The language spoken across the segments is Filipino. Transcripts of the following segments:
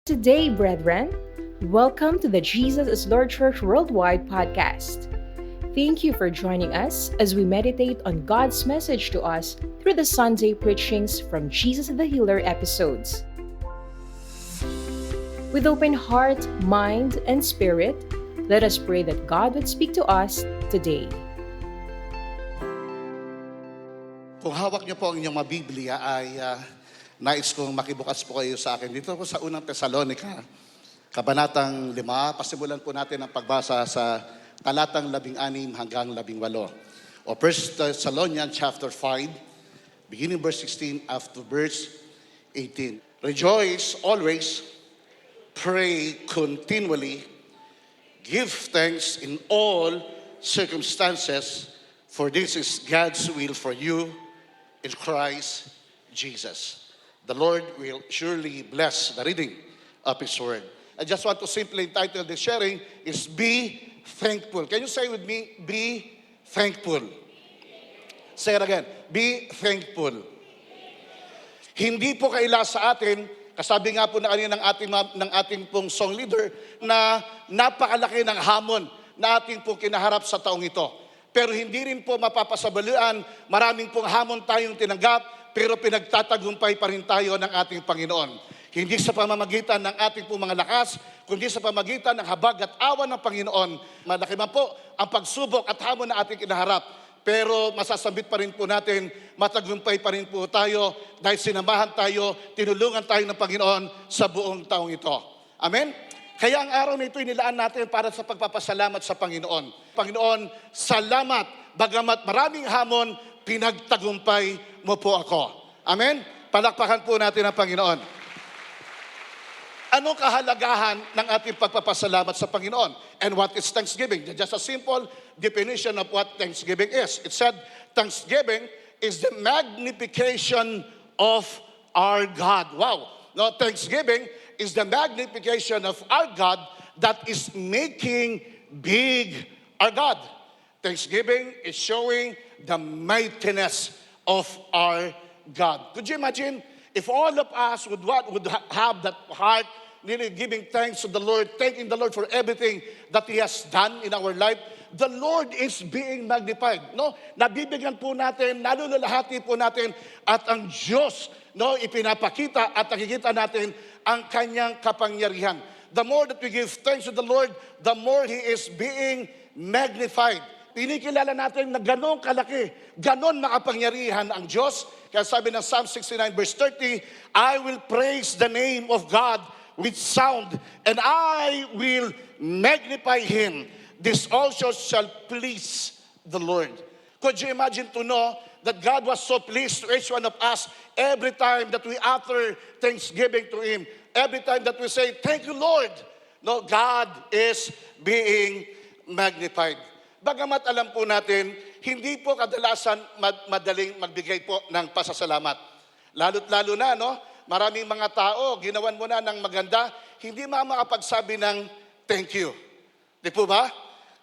Today, brethren, welcome to the Jesus is Lord Church Worldwide podcast. Thank you for joining us as we meditate on God's message to us through the Sunday preachings from Jesus the Healer episodes. With open heart, mind, and spirit, let us pray that God would speak to us today. Kung hawak niyo po ang inyong mga Biblia ay nais kong makibukas po kayo sa akin. Dito po sa unang Tesalonica, Kabanatang 5, pasimulan po natin ang pagbasa sa talatang 16 hanggang 18. O 1 Thessalonians chapter 5, beginning verse 16 up to verse 18. Rejoice always, pray continually, give thanks in all circumstances, for this is God's will for you in Christ Jesus. The Lord will surely bless the reading of His Word. I just want to simply entitle the sharing is Be Thankful. Can you say with me, Be Thankful? Say it again, Be Thankful. Hindi po kaila sa atin, kasabi nga po na kanina ng ating pong song leader, na napakalaki ng hamon na ating pong kinaharap sa taong ito. Pero hindi rin po mapapasabaluan, maraming pong hamon tayong tinanggap, pero pinagtatagumpay pa rin tayo ng ating Panginoon. Hindi sa pamamagitan ng ating pong mga lakas, kundi sa pamamagitan ng habag at awa ng Panginoon. Malaki man po ang pagsubok at hamon na ating kinaharap. Pero masasambit pa rin po natin, matagumpay pa rin po tayo dahil sinamahan tayo, tinulungan tayo ng Panginoon sa buong taong ito. Amen? Kaya ang araw na ito inilaan natin para sa pagpapasalamat sa Panginoon. Panginoon, salamat. Bagamat maraming hamon, pinagtagumpay mo po ako. Amen? Palakpakan po natin ang Panginoon. Anong kahalagahan ng ating pagpapasalamat sa Panginoon? And what is thanksgiving? Just a simple definition of what thanksgiving is. It said, thanksgiving is the magnification of our God. Wow! No, thanksgiving is the magnification of our God that is making big our God. Thanksgiving is showing the mightiness of our God. Could you imagine if all of us would have that heart, really giving thanks to the Lord, thanking the Lord for everything that He has done in our life? The Lord is being magnified. No, nabibigyan po natin, nalululahati po natin, at ang Diyos, no, ipinapakita at nakikita natin ang kanyang kapangyarihan. The more that we give thanks to the Lord, the more He is being magnified. Pinikilala natin na ganon kalaki, ganon makapangyarihan ang Diyos. Kaya sabi ng Psalm 69 verse 30, I will praise the name of God with sound, and I will magnify Him. This also shall please the Lord. Could you imagine to know that God was so pleased to each one of us every time that we utter thanksgiving to Him, every time that we say, thank you, Lord. No, God is being magnified. Bagamat alam po natin, hindi po kadalasan madaling magbigay po ng pasasalamat. Lalo't lalo na, no? Maraming mga tao, ginawan mo na ng maganda, hindi makapagsabi ng thank you. Di po ba?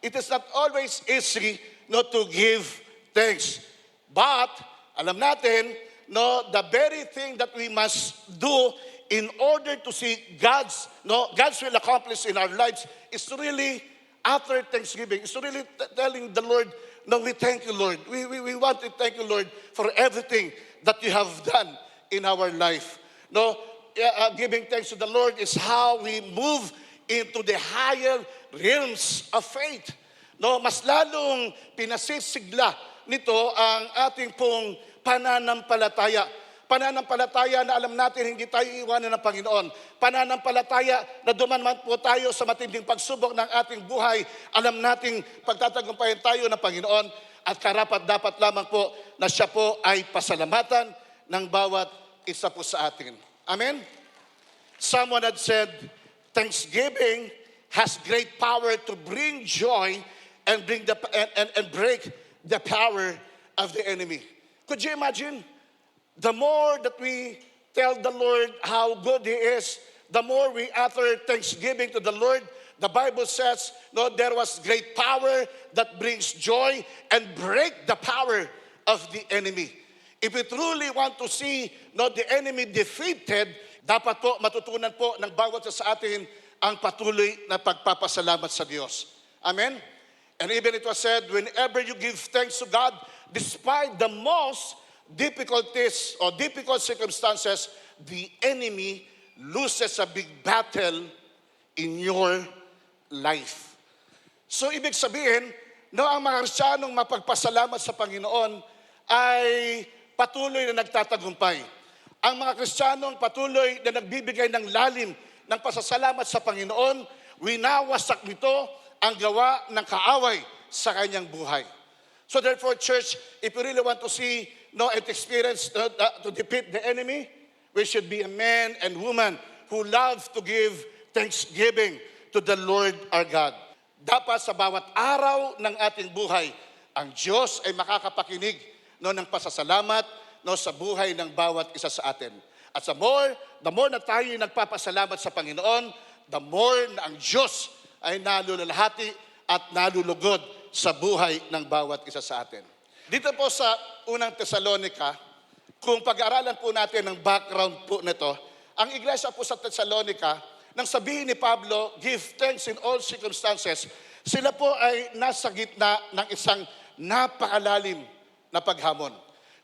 It is not always easy not to give thanks. But, alam natin, no, the very thing that we must do in order to see God's will accomplish in our lives is to really, after thanksgiving, is to really telling the Lord, no, we thank you, Lord. We want to thank you, Lord, for everything that you have done in our life. No, giving thanks to the Lord is how we move into the higher realms of faith. No, mas lalong pinasisigla nito ang ating pong pananampalataya. Pananampalataya na alam natin hindi tayo iwanan ng Panginoon. Pananampalataya na duman po tayo sa matinding pagsubok ng ating buhay. Alam nating pagtatagumpayan tayo ng Panginoon at karapat-dapat lamang po na siya po ay pasalamatan ng bawat isa po sa atin. Amen? Someone had said, thanksgiving has great power to bring joy and break the power of the enemy. Could you imagine? The more that we tell the Lord how good He is, the more we utter thanksgiving to the Lord. The Bible says, no, there was great power that brings joy and break the power of the enemy. If we truly want to see the enemy defeated, Dapat po matutunan po ng bawat isa sa atin ang patuloy na pagpapasalamat sa Diyos. Amen? And even it was said, whenever you give thanks to God, despite the most difficulties or difficult circumstances, the enemy loses a big battle in your life. So ibig sabihin, no, ang mga Kristiyanong mapagpasalamat sa Panginoon ay patuloy na nagtatagumpay. Ang mga Kristiyanong patuloy na nagbibigay ng lalim ng pasasalamat sa Panginoon, winawasak nito ang gawa ng kaaway sa kanyang buhay. So therefore, church, if you really want to see and experience to defeat the enemy, we should be a man and woman who love to give thanksgiving to the Lord our God. Dapat sa bawat araw ng ating buhay, ang Diyos ay makakapakinig ng pasasalamat sa buhay ng bawat isa sa atin. At the more na tayo nagpapasalamat sa Panginoon, the more na ang Diyos ay nalululahati at nalulugod sa buhay ng bawat isa sa atin. Dito po sa unang Tesalonica, kung pag-aaralan po natin ang background po nito, ang iglesia po sa Tesalonica, nang sabihin ni Pablo, give thanks in all circumstances, sila po ay nasa gitna ng isang napakalalim na paghamon.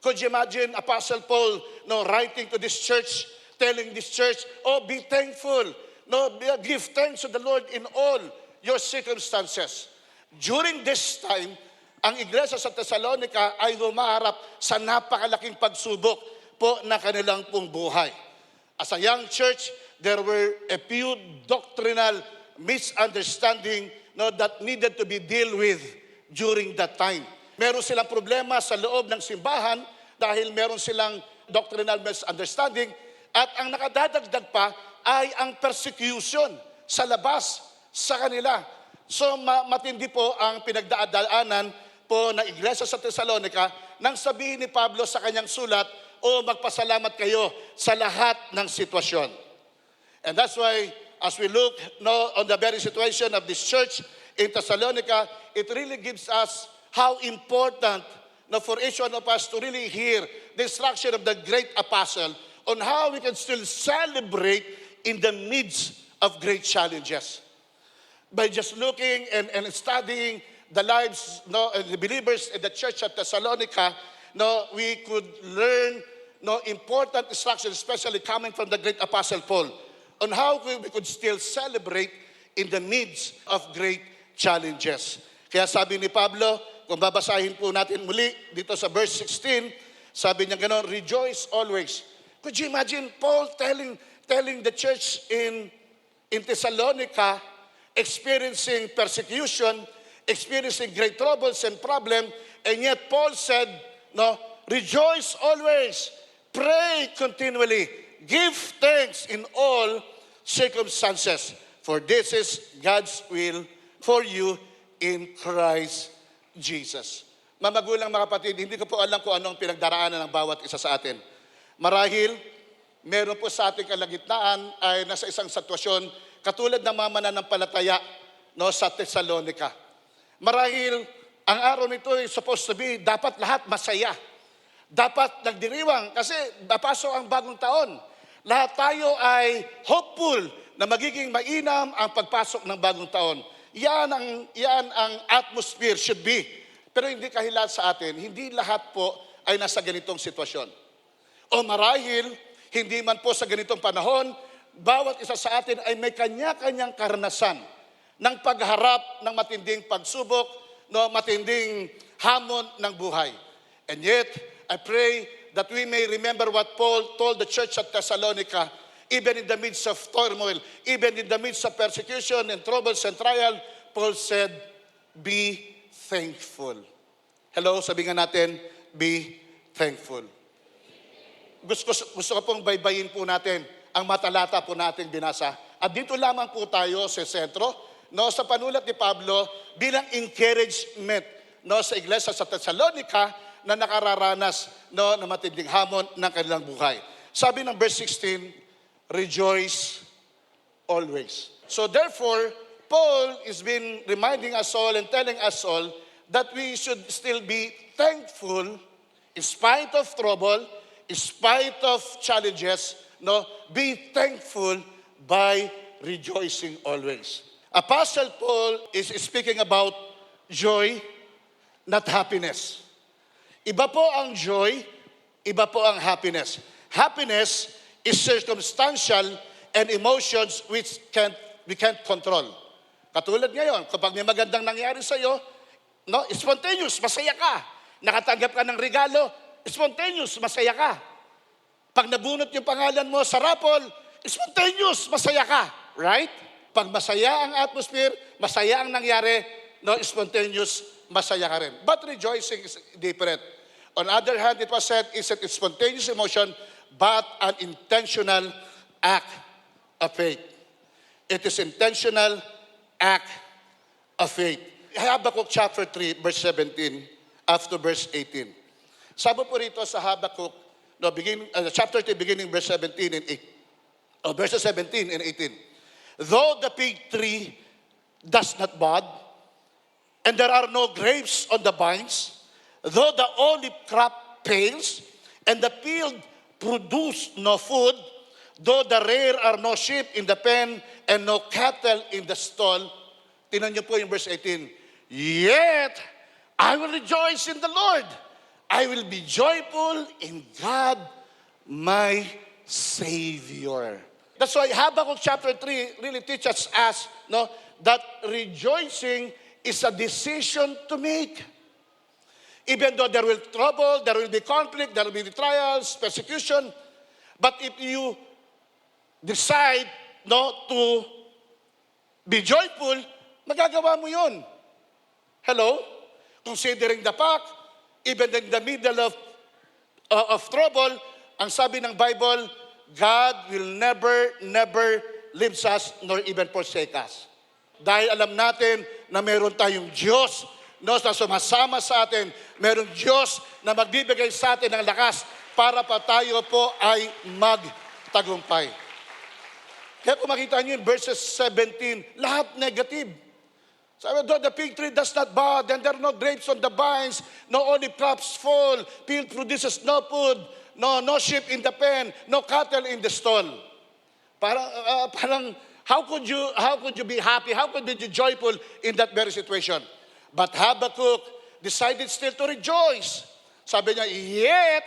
Could you imagine Apostle Paul writing to this church, telling this church, be thankful, give thanks to the Lord in all your circumstances. During this time, ang iglesia sa Thessalonica ay humaharap sa napakalaking pagsubok po na kanilang pong buhay. As a young church, there were a few doctrinal misunderstanding that needed to be dealt with during that time. Meron silang problema sa loob ng simbahan dahil meron silang doctrinal misunderstanding at ang nakadadagdag pa ay ang persecution sa labas sa kanila. So matindi po ang pinagdadaanan po na iglesia sa Thessalonica nang sabihin ni Pablo sa kanyang sulat, magpasalamat kayo sa lahat ng sitwasyon. And that's why as we look on the very situation of this church in Thessalonica, it really gives us how important for each one of us to really hear the instruction of the great apostle on how we can still celebrate in the midst of great challenges. By just looking and studying the lives and the believers in the church at Thessalonica, we could learn important instructions, especially coming from the great apostle Paul, on how we could still celebrate in the midst of great challenges. Kaya sabi ni Pablo, kung babasahin po natin muli dito sa verse 16, sabi niya gano'n, rejoice always. Could you imagine Paul telling the church in Thessalonica, experiencing persecution, experiencing great troubles and problems, and yet Paul said, rejoice always, pray continually, give thanks in all circumstances, for this is God's will for you in Christ Jesus. Mga magulang, mga kapatid, hindi ko po alam kung anong pinagdaraanan ng bawat isa sa atin. Marahil, meron po sa ating kalagitnaan ay nasa isang sitwasyon katulad ng mga mananampalataya sa Thessalonica. Marahil, ang araw nito ay supposed to be, dapat lahat masaya. Dapat nagdiriwang kasi napasok ang bagong taon. Lahat tayo ay hopeful na magiging mainam ang pagpasok ng bagong taon. Yan ang atmosphere should be. Pero hindi kahilat sa atin, hindi lahat po ay nasa ganitong sitwasyon. O marahil, hindi man po sa ganitong panahon, bawat isa sa atin ay may kanya-kanyang karanasan ng pagharap ng matinding pagsubok, matinding hamon ng buhay. And yet, I pray that we may remember what Paul told the church at Thessalonica, even in the midst of turmoil, even in the midst of persecution and troubles and trial, Paul said, be thankful. Hello, sabi nga natin, be thankful. Gusto ko pong baybayin po natin ang matalata po natin binasa. At dito lamang po tayo sa sentro, sa panulat ni Pablo, bilang encouragement sa iglesia sa Thessalonica na nakararanas na matinding hamon ng kanilang buhay. Sabi ng verse 16, rejoice always. So therefore, Paul is been reminding us all and telling us all that we should still be thankful in spite of trouble, in spite of challenges, no, be thankful by rejoicing always. Apostle Paul is speaking about joy, not happiness. Iba po ang joy, iba po ang happiness. Happiness is circumstantial and emotions which we can't control. Katulad ngayon, kapag may magandang nangyari sa iyo, no, spontaneous, masaya ka. Nakatanggap ka ng regalo, spontaneous, masaya ka. Pag nabunot yung pangalan mo sa raffle, spontaneous, masaya ka. Right? Pag masaya ang atmosphere, masaya ang nangyari, no, spontaneous, masaya ka rin. But rejoicing is different. On the other hand, it was said, it's a spontaneous emotion, but an intentional act of faith. It is intentional act of faith. Habakkuk chapter 3, verse 17, after verse 18. Sabi po rito sa Habakkuk, no, chapter 3, beginning verse 17 and 8. Verses 17 and 18. Though the fig tree does not bud, and there are no grapes on the vines, though the olive crop fails, and the field produce no food, though there are no sheep in the pen, and no cattle in the stall. Tingnan niyo po yung verse 18. Yet, I will rejoice in the Lord. I will be joyful in God, my Savior. That's why Habakkuk chapter 3 really teaches us, no, that rejoicing is a decision to make. Even though there will be trouble, there will be conflict, there will be trials, persecution, but if you decide, no, to be joyful, magagawa mo yun. Hello? Considering the fact, even in the middle of trouble, ang sabi ng Bible, God will never leave us nor even forsake us. Dahil alam natin na meron tayong Diyos, no, na sumasama sa atin, meron Diyos na magbibigay sa atin ng lakas para pa tayo po ay magtagumpay. Kaya kung makita niyo in verses 17, lahat negative. Sabi, though the fig tree does not bud, and there are no grapes on the vines, no olive crops fall, field produces no food, no sheep in the pen, no cattle in the stall. Parang how could you be happy? How could you be joyful in that very situation? But Habakkuk decided still to rejoice. Sabi niya, yet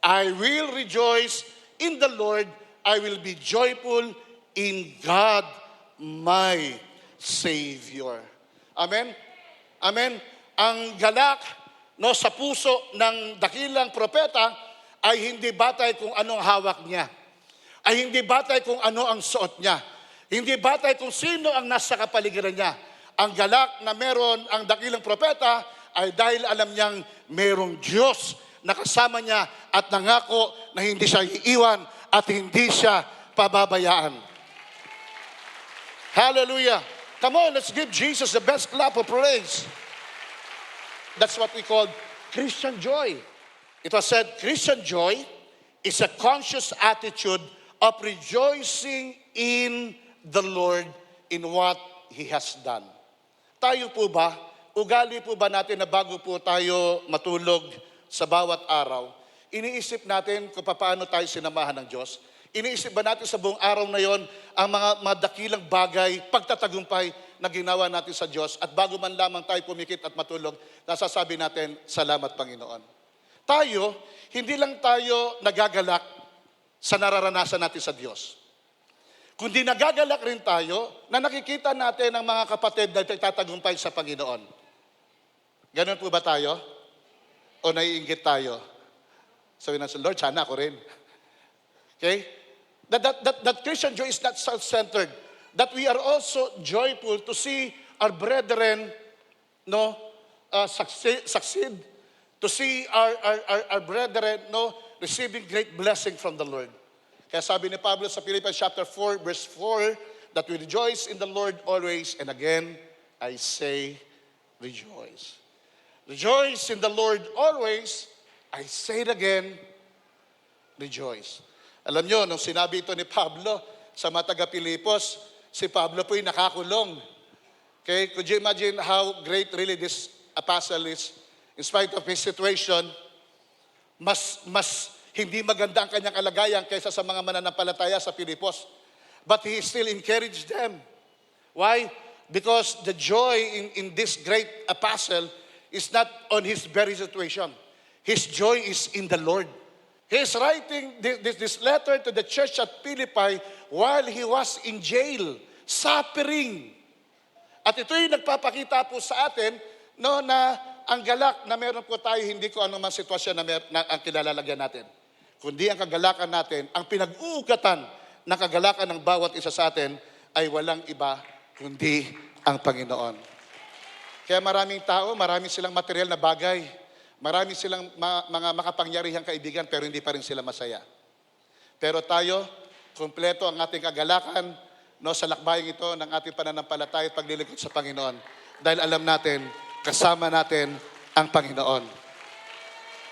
I will rejoice in the Lord. I will be joyful in God, my Savior. Amen? Amen? Ang galak, no, sa puso ng dakilang propeta ay hindi batay kung anong hawak niya. Ay hindi batay kung ano ang suot niya. Hindi batay kung sino ang nasa kapaligiran niya. Ang galak na meron ang dakilang propeta ay dahil alam niyang merong Diyos na kasama niya at nangako na hindi siya iiwan at hindi siya pababayaan. Hallelujah. Come on, let's give Jesus the best clap of praise. That's what we call Christian joy. It was said, Christian joy is a conscious attitude of rejoicing in the Lord in what He has done. Tayo po ba, ugali po ba natin na bago po tayo matulog sa bawat araw, iniisip natin kung paano tayo sinamahan ng Diyos? Iniisip ba natin sa buong araw na yon ang mga dakilang bagay, pagtatagumpay na ginawa natin sa Diyos at bago man lamang tayo pumikit at matulog, nasasabi natin, salamat Panginoon. Tayo, hindi lang tayo nagagalak sa nararanasan natin sa Diyos. Kundi nagagalak rin tayo na nakikita natin ang mga kapatid na nagtatagumpay sa Panginoon. Ganun po ba tayo? O naiinggit tayo? Sabi natin, Lord, sana ako rin. Okay? That Christian joy is not self-centered. That we are also joyful to see our brethren, no, succeed. To see our brethren, no, receiving great blessing from the Lord. Kaya sabi ni Pablo sa Philippians chapter 4, verse 4, that we rejoice in the Lord always, and again, I say, rejoice. Rejoice in the Lord always, I say it again, rejoice. Alam nyo, nung sinabi ito ni Pablo sa mga taga-Pilipos, si Pablo po'y nakakulong. Okay, could you imagine how great really this apostle is? In spite of his situation, Hindi maganda ang kanyang kalagayan kaysa sa mga mananampalataya sa Pilipos. But he still encouraged them. Why? Because the joy in this great apostle is not on his very situation. His joy is in the Lord. He is writing this letter to the church at Philippi while he was in jail, suffering. At ito'y nagpapakita po sa atin no, na ang galak na meron po tayo, hindi ko anumang sitwasyon na ang kilalalagyan natin. Kundi ang kagalakan natin, ang pinag-uugatan ng kagalakan ng bawat isa sa atin ay walang iba kundi ang Panginoon. Kaya maraming tao, marami silang material na bagay. Marami silang mga makapangyarihang kaibigan pero hindi pa rin sila masaya. Pero tayo, kumpleto ang ating kagalakan no, sa lakbayang ito ng ating pananampalataya at paglilingkod sa Panginoon. Dahil alam natin, kasama natin ang Panginoon.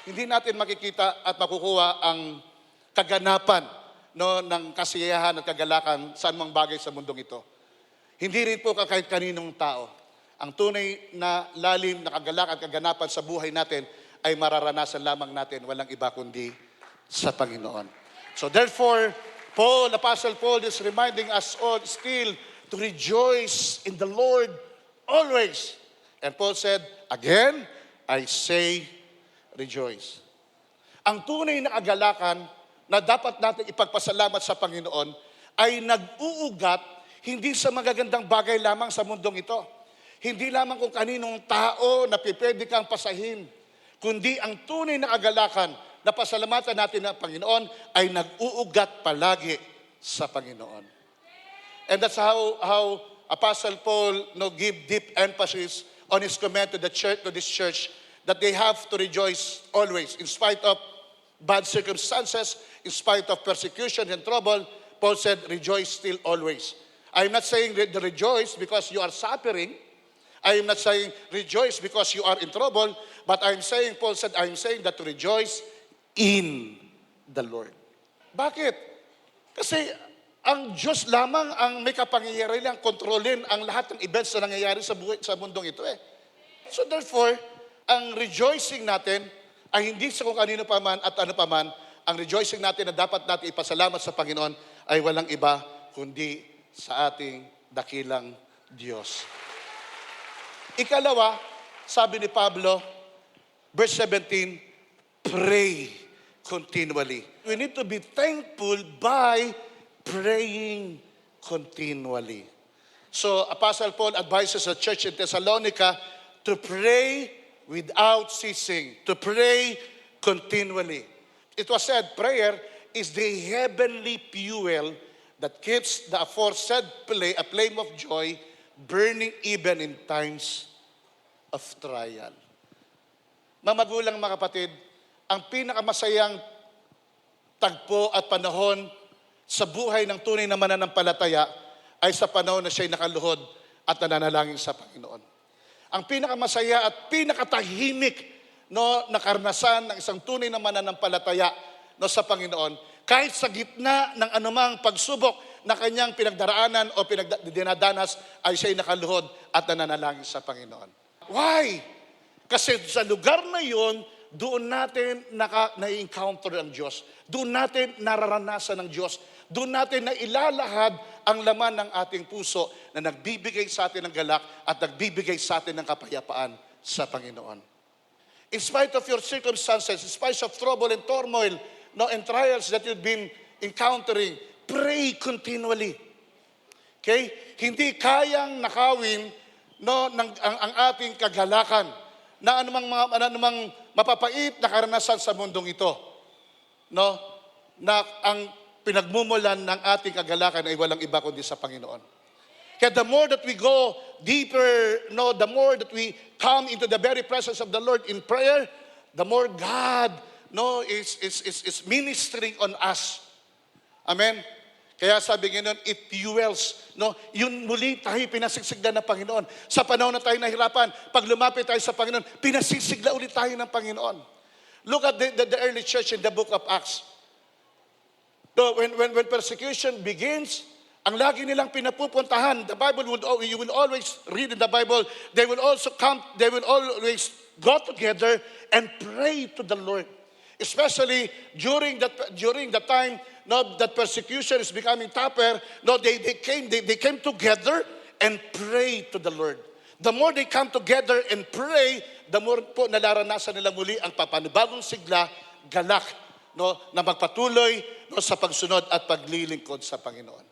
Hindi natin makikita at makukuha ang kaganapan no, ng kasiyahan at kagalakan sa anumang bagay sa mundong ito. Hindi rin po kahit kaninong tao. Ang tunay na lalim na kagalakan at kaganapan sa buhay natin ay mararanasan lamang natin walang iba kundi sa Panginoon. So therefore, Apostle Paul is reminding us all still to rejoice in the Lord always. And Paul said, again, I say rejoice. Ang tunay na kagalakan na dapat natin ipagpasalamat sa Panginoon ay nag-uugat hindi sa magagandang bagay lamang sa mundong ito. Hindi lamang kung kaninong tao na pipwede kang pasahin, kundi ang tunay na kagalakan na pasalamatan natin ng Panginoon ay nag-uugat palagi sa Panginoon. And that's how Apostle Paul give deep emphasis on his command to the church, to this church, that they have to rejoice always in spite of bad circumstances, in spite of persecution and trouble. Paul said, rejoice still always. I'm not saying that rejoice because you are suffering. I am not saying rejoice because you are in trouble, but Paul said, I'm saying that to rejoice in the Lord. Bakit? Kasi ang Diyos lamang ang may kapangyarihan kontrolin ang lahat ng events na nangyayari sa mundong ito eh. So therefore, ang rejoicing natin ay hindi sa kung kanino pa man at ano pa man, ang rejoicing natin na dapat natin ipasalamat sa Panginoon ay walang iba kundi sa ating dakilang Diyos. Ikalawa, sabi ni Pablo, verse 17, pray continually. We need to be thankful by praying continually. So, Apostle Paul advises the church in Thessalonica to pray without ceasing, to pray continually. It was said, prayer is the heavenly fuel that keeps the aforesaid a flame of joy burning even in times of trial. Mga magulang, mga kapatid, ang pinakamasayang tagpo at panahon sa buhay ng tunay na mananampalataya ay sa panahon na siya'y nakaluhod at nananalangin sa Panginoon. Ang pinakamasaya at pinakatahimik na karanasan ng isang tunay na mananampalataya sa Panginoon, kahit sa gitna ng anumang pagsubok na kanyang pinagdaraanan o dinadanas, ay siya'y nakaluhod at nananalangin sa Panginoon. Why? Kasi sa lugar na yon, doon natin na-encounter ang Diyos. Doon natin nararanasan ng Diyos. Doon natin nailalahad ang laman ng ating puso na nagbibigay sa atin ng galak at nagbibigay sa atin ng kapayapaan sa Panginoon. In spite of your circumstances, in spite of trouble and turmoil, and trials that you've been encountering, pray continually. Okay? Hindi kayang nakawin ang ating kagalakan na anumang mapapait na karanasan sa mundong ito. Na ang pinagmumulan ng ating kagalakan ay walang iba kundi sa Panginoon. Kaya the more that we go deeper, the more that we come into the very presence of the Lord in prayer, the more God is ministering on us. Amen? Kaya sabi Panginoon, it fuels. Yun muli tayo pinasisigla ng Panginoon. Sa panahon na tayo nahirapan, pag lumapit tayo sa Panginoon, pinasisigla ulit tayo ng Panginoon. Look at the early church in the book of Acts. When persecution begins, ang lagi nilang pinapupuntahan, the Bible you will always read in the Bible, they will always go together and pray to the Lord. Especially during the time that persecution is becoming tougher, they came together and prayed to the Lord. The more they come together and pray, the more po nalaranasan nila muli ang papanibagong sigla, galak, na magpatuloy sa pagsunod at paglilingkod sa Panginoon.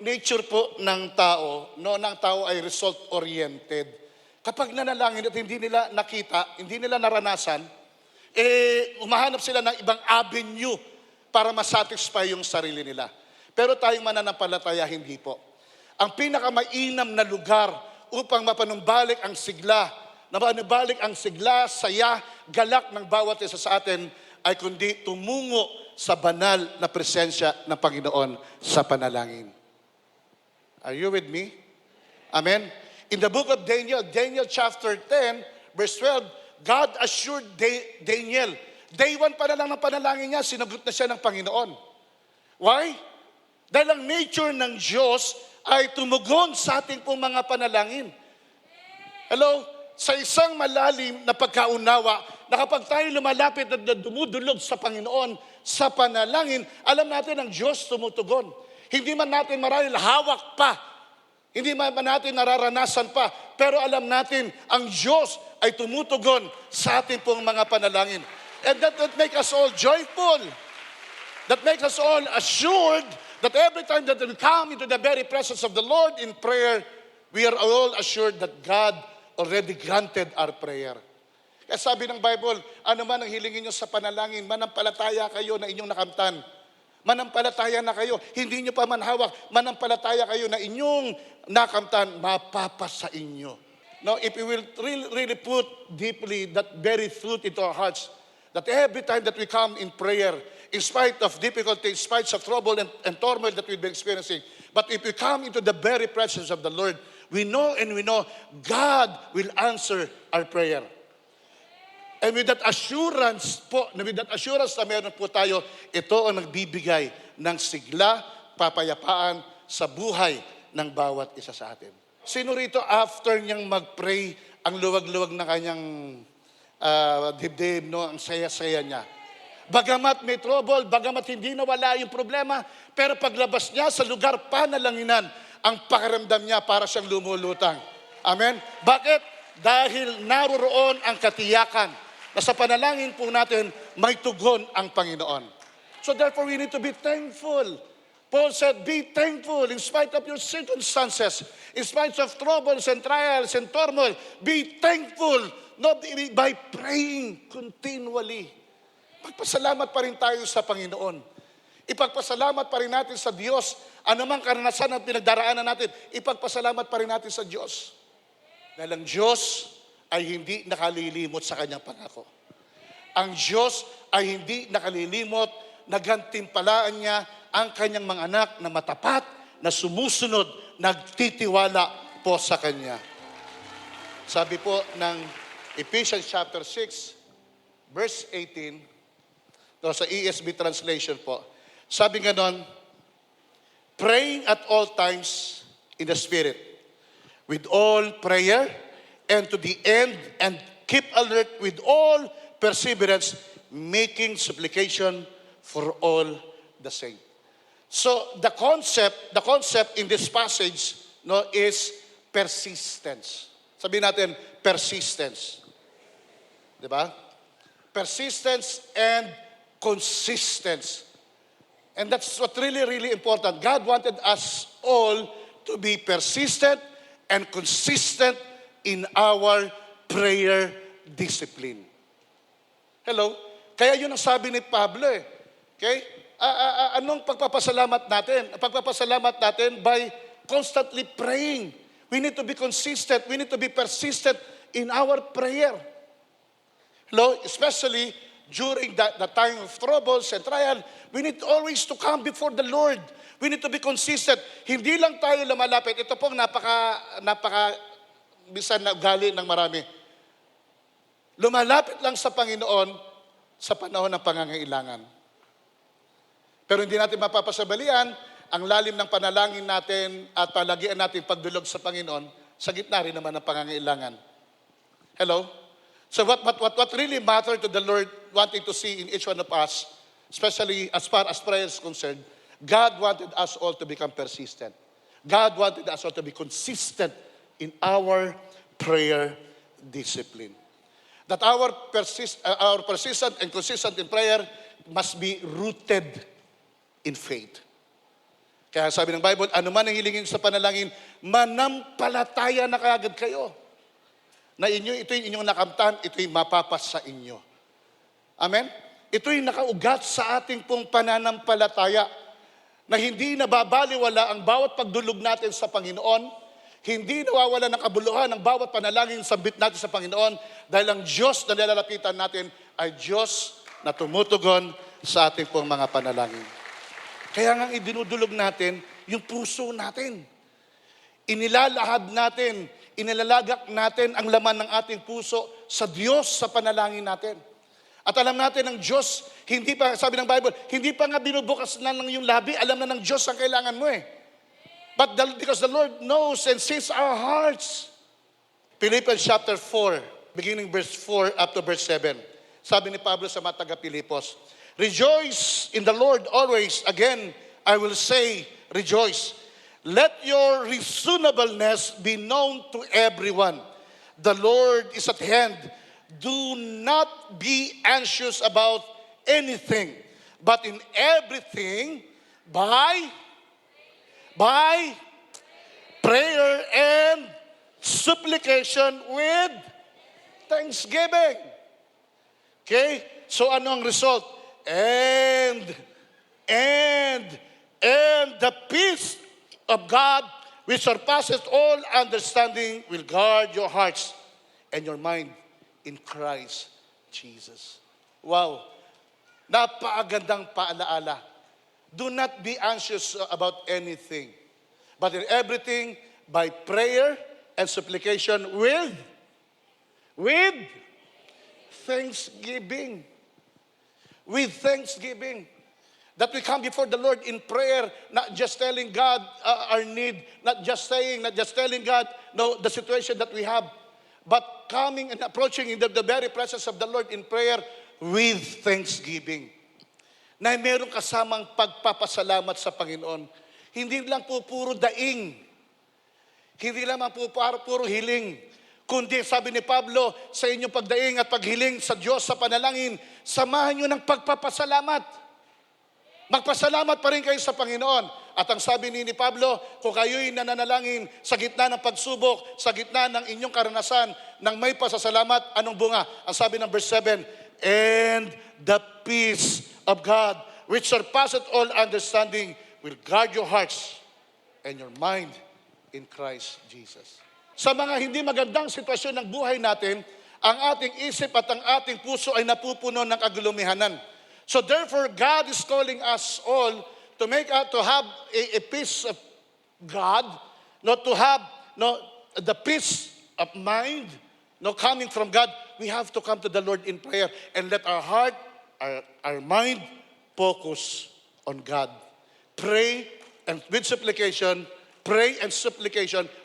Nature po ng tao, ay result-oriented. Kapag nanalangin at hindi nila nakita, hindi nila naranasan, umahanap sila ng ibang avenue para masatisfy yung sarili nila. Pero tayong mananampalataya, hindi po. Ang pinakamainam na lugar upang mapanumbalik ang sigla, saya, galak ng bawat isa sa atin, ay kundi tumungo sa banal na presensya ng Panginoon sa panalangin. Are you with me? Amen? In the book of Daniel chapter 10, verse 12, God assured Daniel, day 1 pa na lang ng panalangin niya, sinagot na siya ng Panginoon. Why? Dahil ang nature ng Diyos ay tumugon sa ating pong mga panalangin. Hello? Sa isang malalim na pagkaunawa, na kapag tayo lumalapit at dumudulog sa Panginoon, sa panalangin, alam natin ang Diyos tumutugon. Hindi man natin marahil hawak pa, hindi man natin nararanasan pa, pero alam natin, ang Diyos ay tumutugon sa ating pong mga panalangin. And that makes us all joyful. That makes us all assured that every time that we come into the very presence of the Lord in prayer, we are all assured that God already granted our prayer. Kaya sabi ng Bible, ano man ang hilingin nyo sa panalangin, manampalataya kayo na inyong nakamtan. Manampalataya na kayo, hindi nyo pa man hawak, manampalataya kayo na inyong nakamtan, mapapasa inyo. Now, if we will really put deeply that very truth into our hearts, that every time that we come in prayer, in spite of difficulty, in spite of trouble and turmoil that we've been experiencing, but if we come into the very presence of the Lord, we know God will answer our prayer. And with that assurance na meron po tayo, ito ang nagbibigay ng sigla, papayapaan sa buhay ng bawat isa sa atin. Sino rito after niyang mag-pray, ang luwag-luwag na kanyang dibdib, ang saya-saya niya? Bagamat may trouble, bagamat hindi nawala yung problema, pero paglabas niya sa lugar panalanginan, ang pakiramdam niya para siyang lumulutang. Amen? Bakit? Dahil naroroon ang katiyakan na sa panalangin po natin, may tugon ang Panginoon. So therefore, we need to be thankful. Paul said, be thankful in spite of your circumstances, in spite of troubles and trials and turmoil. Be thankful, not by praying continually. Pagpasalamat pa rin tayo sa Panginoon. Ipagpasalamat pa rin natin sa Diyos. Anumang karanasan ang pinagdaraanan natin, ipagpasalamat pa rin natin sa Diyos. Dahil ang Diyos ay hindi nakalilimot sa kanyang pangako. Ang Diyos ay hindi nakalilimot, nagantimpalaan niya ang kanyang mga anak na matapat, na sumusunod, nagtitiwala po sa kanya. Sabi po ng Ephesians chapter 6, verse 18, sa ESV translation po, sabi ganon, praying at all times in the Spirit, with all prayer, and to the end, and keep alert with all perseverance, making supplication for all the saints. So the concept in this passage is persistence. Sabihin natin, persistence. Diba? Persistence and consistence. And that's what really important. God wanted us all to be persistent and consistent in our prayer discipline. Hello? Kaya yun ang sabi ni Pablo Okay? Anong pagpapasalamat natin? Pagpapasalamat natin by constantly praying. We need to be consistent. We need to be persistent in our prayer. Hello? Especially during the time of troubles and trial, we need always to come before the Lord. We need to be consistent. Hindi lang tayo lumalapit. Ito pong napaka bisan na ugali ng marami. Lumalapit lang sa Panginoon sa panahon ng pangangailangan. Pero hindi natin mapapasabalian ang lalim ng panalangin natin at palagian natin pagdulog sa Panginoon sa gitna rin naman ng pangangailangan. Hello? So what really matters to the Lord wanting to see in each one of us, especially as far as prayer is concerned, God wanted us all to become persistent. God wanted us all to be consistent in our prayer discipline. That our persistent and consistent in prayer must be rooted in faith. Kaya sabi ng Bible, ano man ang hilingin sa panalangin, manampalataya na kaagad kayo. Na ito'y inyong nakamtan, ito'y mapapas sa inyo. Amen? Ito'y nakaugat sa ating pong pananampalataya na hindi nababaliwala ang bawat pagdulog natin sa Panginoon. Hindi nawawala ng kabuluhan ng bawat panalangin sabit natin sa Panginoon dahil ang Diyos na nilalapitan natin ay Diyos na tumutugon sa ating pong mga panalangin. Kaya nga idinudulog natin yung puso natin. Inilalahad natin, inilalagak natin ang laman ng ating puso sa Diyos sa panalangin natin. At alam natin ng Diyos, hindi pa, sabi ng Bible, hindi pa nga binubukas na ng yung labi, alam na ng Diyos ang kailangan mo eh. But because the Lord knows and sees our hearts. Philippians chapter 4, beginning verse 4 up to verse 7. Sabi ni Pablo sa mga taga-Pilipos, rejoice in the Lord always. Again, I will say, rejoice. Let your reasonableness be known to everyone. The Lord is at hand. Do not be anxious about anything, but in everything, by prayer and supplication with thanksgiving. Okay? So ano ang result? And the peace of God, which surpasses all understanding, will guard your hearts and your mind in Christ Jesus. Wow. Napakagandang paalaala. Do not be anxious about anything, but in everything, by prayer and supplication with thanksgiving. With thanksgiving. That we come before the Lord in prayer, not just telling God our need, not just telling God the situation that we have, but coming and approaching in the very presence of the Lord in prayer with thanksgiving. Na mayroong kasamang pagpapasalamat sa Panginoon. Hindi lang po puro daing. Hindi lang po puro hiling. Kundi sabi ni Pablo, sa inyong pagdaing at paghiling sa Diyos sa panalangin, samahan nyo ng pagpapasalamat. Magpasalamat pa rin kayo sa Panginoon. At ang sabi ni Pablo, kung kayo'y nananalangin sa gitna ng pagsubok, sa gitna ng inyong karanasan, ng may pasasalamat, anong bunga? Ang sabi ng verse 7, and the peace of God, which surpasses all understanding, will guard your hearts and your mind in Christ Jesus. Sa mga hindi magandang sitwasyon ng buhay natin, ang ating isip at ang ating puso ay napupuno ng kagulumihanan. So therefore, God is calling us all to have a peace of God, not to have the peace of mind, coming from God. We have to come to the Lord in prayer and let our heart, our mind focus on God. Pray and with supplication,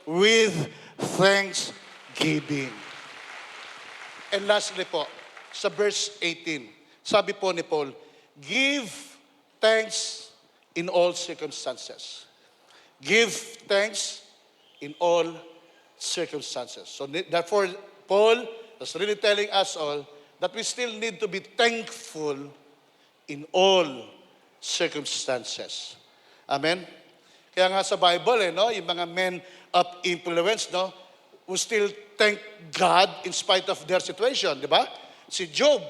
with thanksgiving. And lastly po, sa verse 18, sabi po ni Paul, give thanks in all circumstances. Give thanks in all circumstances. So therefore, Paul is really telling us all that we still need to be thankful in all circumstances. Amen? Kaya nga sa Bible, yung mga men of influence, who still thank God in spite of their situation, di ba? Si Job,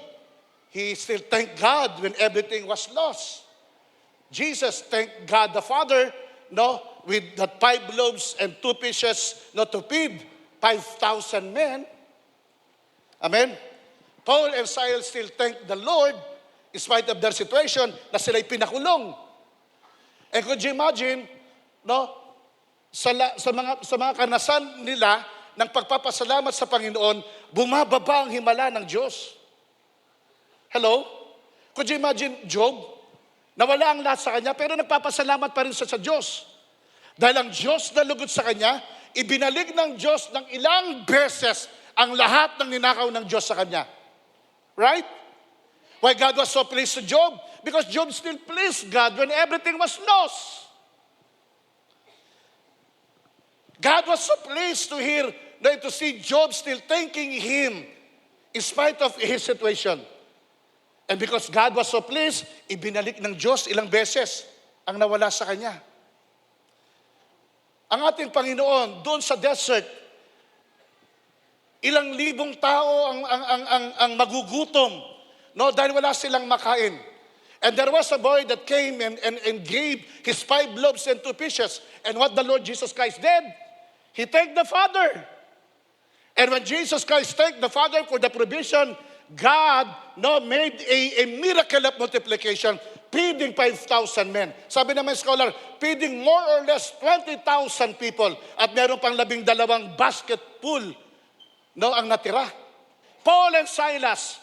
he still thanked God when everything was lost. Jesus thanked God the Father, with the 5 loaves and 2 fishes, to feed 5,000 men. Amen? Paul and Silas still thanked the Lord in spite of their situation na sila'y pinakulong. And could you imagine, sa mga karanasan nila ng pagpapasalamat sa Panginoon, bumababa ang himala ng Diyos. Hello? Could you imagine Job? Nawala ang lahat sa kanya, pero nagpapasalamat pa rin sa Diyos. Dahil ang Diyos na lugod sa kanya, ibinalik ng Diyos ng ilang beses ang lahat ng ninakaw ng Diyos sa kanya. Right? Why God was so pleased to Job? Because Job still pleased God when everything was lost. God was so pleased to hear, to see Job still thanking Him in spite of his situation. And because God was so pleased, ibinalik ng Diyos ilang beses ang nawala sa kanya. Ang ating Panginoon, doon sa desert, ilang libong tao ang magugutom, no, dahil wala silang makain. And there was a boy that came and gave his 5 loaves and 2 fishes. And what the Lord Jesus Christ did, He thanked the Father. And when Jesus Christ thanked the Father for the provision, God made a miracle of multiplication, feeding 5,000 men. Sabi naman scholar, feeding more or less 20,000 people. At meron pang 12 basket full, ang natira. Paul and Silas,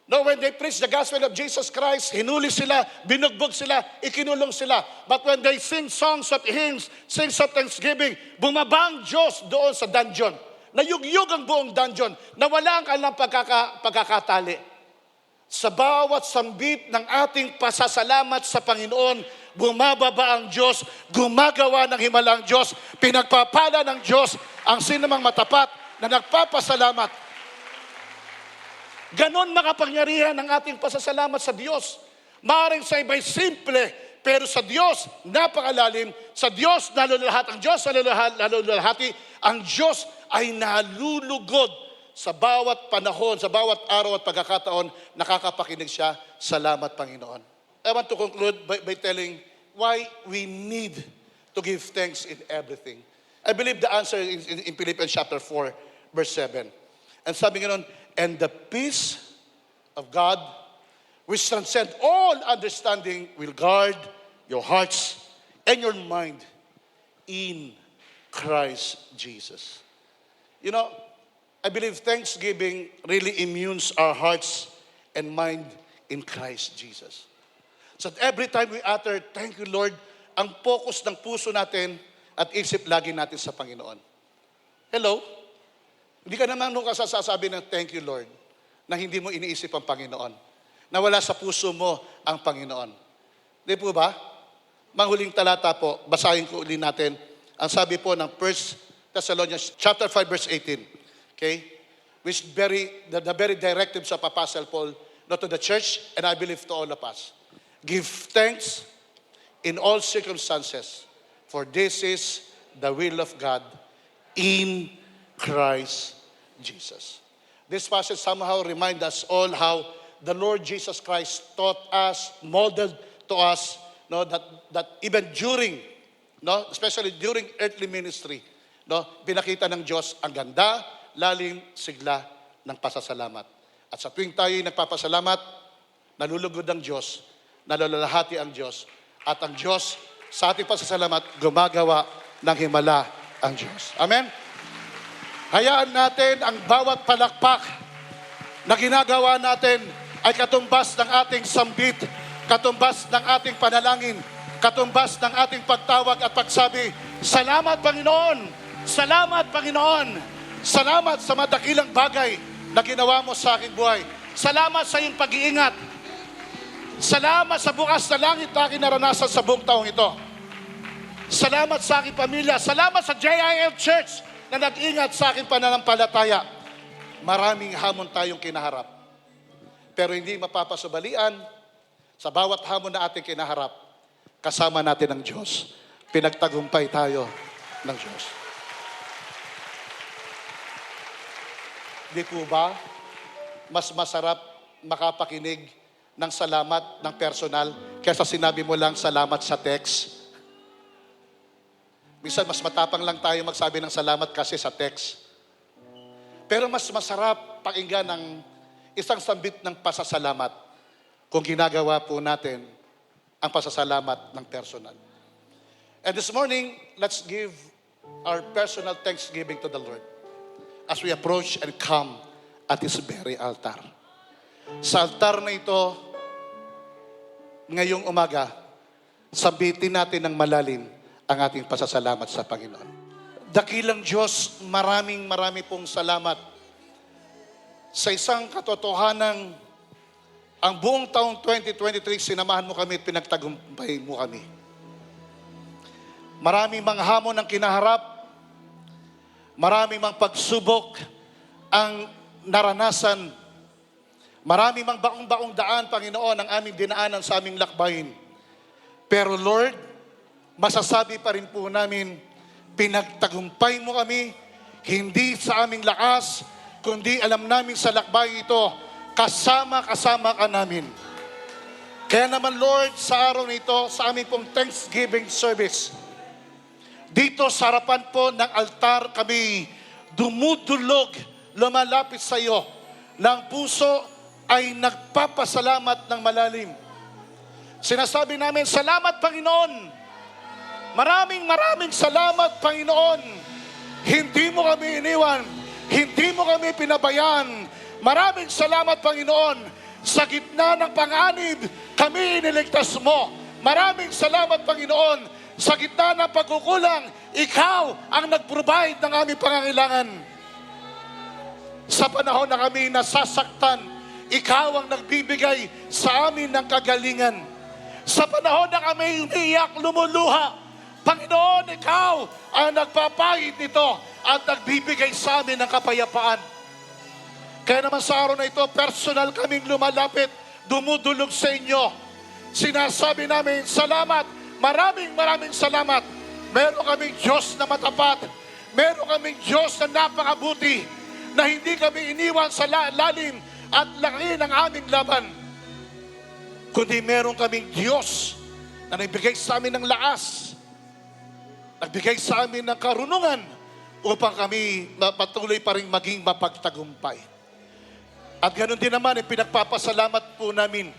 when they preached the gospel of Jesus Christ, hinuli sila, binugbog sila, ikinulong sila. But when they sing songs of hymns, songs of thanksgiving, bumaba ang Diyos doon sa dungeon. Nayugyug ang buong dungeon. Nawala ang kanilang pagkakatali. Sa bawat sambit ng ating pasasalamat sa Panginoon, bumababa ang Diyos, gumagawa ng himala ang Diyos, pinagpapala ng Diyos ang sinumang matapat na nagpapasalamat. Ganon makapangyarihan ang ating pasasalamat sa Diyos. Maaaring sa iba'y simple, pero sa Diyos, napakalalim. Sa Diyos, nalululahati. Ang Diyos, nalululahati. Ang Diyos ay nalulugod sa bawat panahon, sa bawat araw at pagkakataon, nakakapakinig siya. Salamat, Panginoon. I want to conclude by telling why we need to give thanks in everything. I believe the answer is in Philippians chapter 4, verse 7. And sabi nga nun, and the peace of God, which transcends all understanding, will guard your hearts and your mind in Christ Jesus. I believe thanksgiving really immunes our hearts and mind in Christ Jesus. So every time we utter, thank you Lord, ang focus ng puso natin at isip lagi natin sa Panginoon. Hello? Hindi ka naman nung kasasabi ng thank you Lord na hindi mo iniisip ang Panginoon. Na wala sa puso mo ang Panginoon. Di po ba? Manghuling talata po, basahin ko ulit natin. Ang sabi po ng 1 Thessalonians chapter 5 verse 18. Okay? Which the very directives of Apostle Paul, not to the church, and I believe to all of us. Give thanks in all circumstances, for this is the will of God in Christ Jesus. This passage somehow reminds us all how the Lord Jesus Christ taught us, modeled to us, that even during, especially during earthly ministry, pinakita ng Diyos ang ganda, lalim, sigla ng pasasalamat. At sa tuwing tayo'y nagpapasalamat, nalulugod ang Diyos, nalulalahati ang Diyos, at ang Diyos sa ating pasasalamat, gumagawa ng himala ang Diyos. Amen? Hayaan natin ang bawat palakpak na ginagawa natin ay katumbas ng ating sambit, katumbas ng ating panalangin, katumbas ng ating pagtawag at pagsabi, salamat Panginoon! Salamat Panginoon! Salamat sa madakilang bagay na ginawa mo sa aking buhay. Salamat sa iyong pag-iingat. Salamat sa bukas na langit na aking naranasan sa buong taong ito. Salamat sa aking pamilya. Salamat sa JIL Church na nag-ingat sa aking pananampalataya. Maraming hamon tayong kinaharap. Pero hindi mapapasubalian sa bawat hamon na ating kinaharap. Kasama natin ang Diyos. Pinagtagumpay tayo ng Diyos. Di po ba, mas masarap makapakinig ng salamat ng personal kaysa sinabi mo lang salamat sa text? Minsan mas matapang lang tayo magsabi ng salamat kasi sa text. Pero mas masarap pakinggan ng isang sambit ng pasasalamat kung ginagawa po natin ang pasasalamat ng personal. And this morning, let's give our personal thanksgiving to the Lord as we approach and come at His very altar. Sa altar na ito, ngayong umaga, sabitin natin ng malalim ang ating pasasalamat sa Panginoon. Dakilang Diyos, maraming pong salamat sa isang katotohanang ang buong taong 2023, sinamahan mo kami at pinagtagumpay mo kami. Maraming mga hamon ang kinaharap, maraming mga pagsubok ang naranasan, maraming mga baong-baong daan, Panginoon, ang aming dinaanan sa aming lakbayin. Pero Lord, masasabi pa rin po namin, pinagtagumpay mo kami, hindi sa aming lakas, kundi alam namin sa lakbay ito, kasama ka namin. Kaya naman Lord, sa araw na ito, sa aming pong Thanksgiving service, dito sa harapan po ng altar kami dumudulog, lumalapit sa iyo, ng puso ay nagpapasalamat ng malalim. Sinasabi namin, salamat Panginoon. Maraming salamat Panginoon. Hindi mo kami iniwan, hindi mo kami pinabayaan. Maraming salamat Panginoon. Sa gitna ng panganib, kami iniligtas mo. Maraming salamat Panginoon. Sa gitna ng pagkukulang, ikaw ang nag-provide ng aming pangangailangan. Sa panahon na kami nasasaktan, ikaw ang nagbibigay sa amin ng kagalingan. Sa panahon na kami umiiyak, lumuluha, Panginoon, ikaw ang nagpapahid nito at nagbibigay sa amin ng kapayapaan. Kaya naman sa araw na ito, personal kaming lumalapit, dumudulog sa inyo. Sinasabi namin, salamat, maraming salamat. Meron kaming Diyos na matapat. Meron kaming Diyos na napakabuti, na hindi kami iniwan sa lalim at laki ng aming laban. Kundi meron kaming Diyos na nagbigay sa amin ng lakas, nagbigay sa amin ng karunungan upang kami patuloy pa rin maging mapagtagumpay. At ganoon din naman, pinagpapasalamat po namin.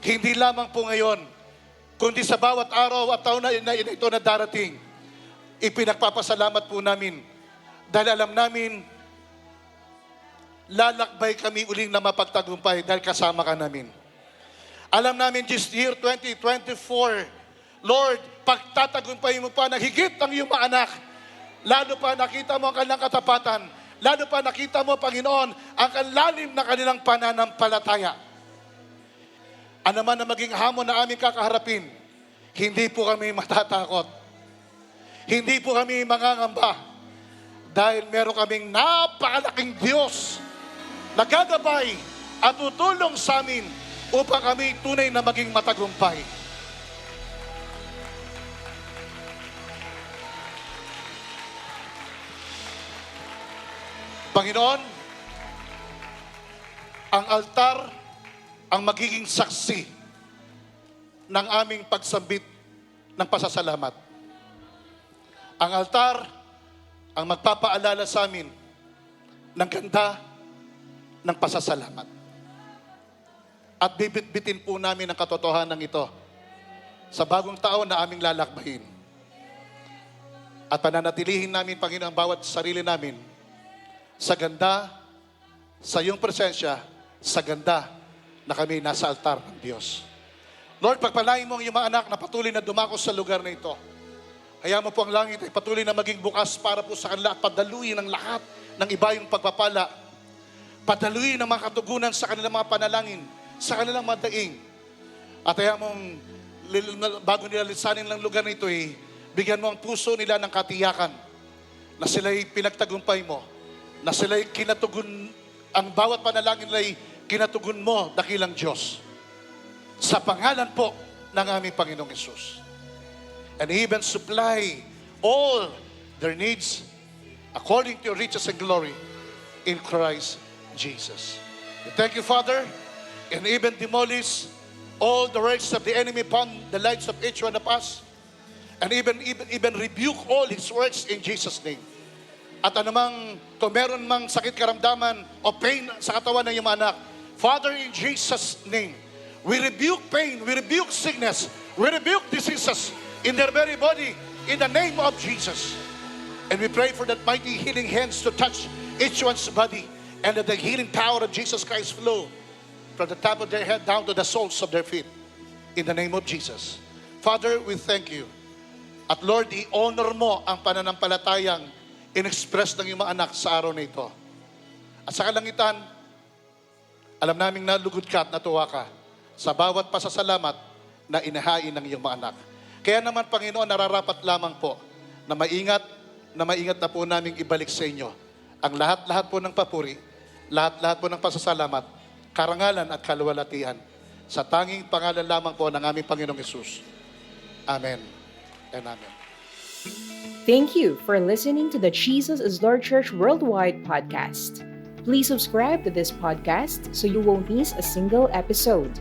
Hindi lamang po ngayon, kundi sa bawat araw at taon na ito na darating, ipinagpapasalamat po namin. Dahil alam namin, lalakbay kami uling na mapagtagumpay dahil kasama ka namin. Alam namin this year 2024, Lord, pagtatagumpay mo pa ng higit ang iyong mga anak. Lalo pa nakita mo ang kanilang katapatan. Lalo pa nakita mo, Panginoon, ang kalalim na kanilang pananampalataya. Ano man na maging hamon na aming kakaharapin, hindi po kami matatakot. Hindi po kami mangangamba. Dahil meron kaming napakalaking Diyos na gagabay at tutulong sa amin upang kami tunay na maging matagumpay. Panginoon, ang altar ang magiging saksi ng aming pagsambit ng pasasalamat. Ang altar ang magpapaalala sa amin ng ganda ng pasasalamat. At bibitbitin po namin ang katotohanan ito sa bagong taon na aming lalakbayin. At pananatilihin namin, Panginoon, ang bawat sarili namin sa ganda, sa iyong presensya, sa ganda na kami nasa altar ng Diyos. Lord, pagpalain mo ang iyong mga anak na patuloy na dumakos sa lugar na ito. Hayaan mo po ang langit ay patuloy na maging bukas para po sa kanila at padaluyin ang lahat ng iba yung pagpapala. Padaluyin ang mga katugunan sa kanilang mga panalangin, sa kanilang mga daing. At hayaan mong bago nila lisanin ng lugar na ito, bigyan mo ang puso nila ng katiyakan na sila'y pinagtagumpay mo, na sila'y kinatugon, ang bawat panalangin nila'y kinatugon mo, dakilang Diyos. Sa pangalan po ng aming Panginoong Hesus. And even supply all their needs according to your riches and glory in Christ Jesus. We thank you, Father, and even demolish all the works of the enemy upon the lives of each one of us, and even rebuke all his works in Jesus' name. At anumang, kung meron mang sakit karamdaman o pain sa katawan ng iyong anak, Father, in Jesus' name, we rebuke pain, we rebuke sickness, we rebuke diseases in their very body, in the name of Jesus. And we pray for that mighty healing hands to touch each one's body, and that the healing power of Jesus Christ flow from the top of their head down to the soles of their feet, in the name of Jesus. Father, we thank you. At Lord, i-honor mo ang pananampalatayang in-express ng iyong mga anak sa araw na ito. At sa kalangitan, Alam naming nalugod ka at natuwa ka sa bawat pasasalamat na inahain ng iyong mga anak. Kaya naman, Panginoon, nararapat lamang po na maingat na po naming ibalik sa inyo ang lahat-lahat po ng papuri, lahat-lahat po ng pasasalamat, karangalan at kaluwalhatian sa tanging pangalan lamang po ng aming Panginoong Hesus. Amen and amen. Thank you for listening to the Jesus is Lord Church Worldwide podcast. Please subscribe to this podcast so you won't miss a single episode.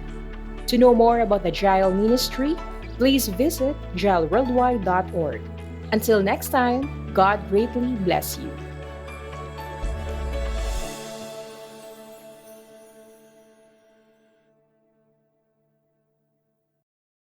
To know more about the Jael Ministry, please visit jailworldwide.org. Until next time, God greatly bless you.